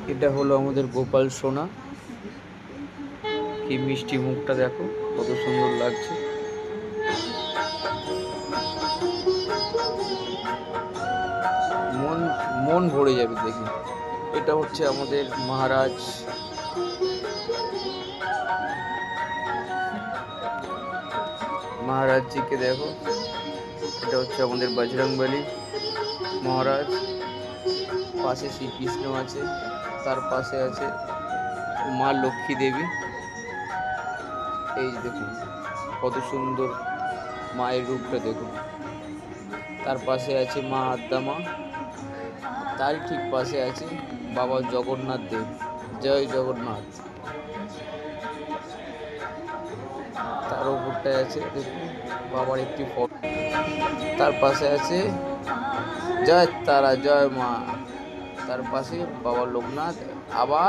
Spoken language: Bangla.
এটা হলো আমাদের গোপাল সোনা। কি মিষ্টি মুখটা দেখো, কত সুন্দর লাগছে। মন মন ভরে যাবে দেখে। এটা হচ্ছে আমাদের মহারাজ। মহারাজজিকে দেখো, এটা হচ্ছে আমাদের বজরংবলী মহারাজ। পাশে শ্রীকৃষ্ণ আছে, তার পাশে আছে মা লক্ষ্মী দেবী। এই যে দেখুন কত সুন্দর মায়ের রূপটা দেখুন। তার পাশে আছে মা আদ্যামা, তারই ঠিক পাশে আছে বাবা জগন্নাথ দেব। জয় জগন্নাথ। তার উপরটায় আছে দেখুন বাবার একটি ফটো। তার পাশে আছে জয় তারা জয় মা। তার পাশে বাবা লোকনাথ। আবার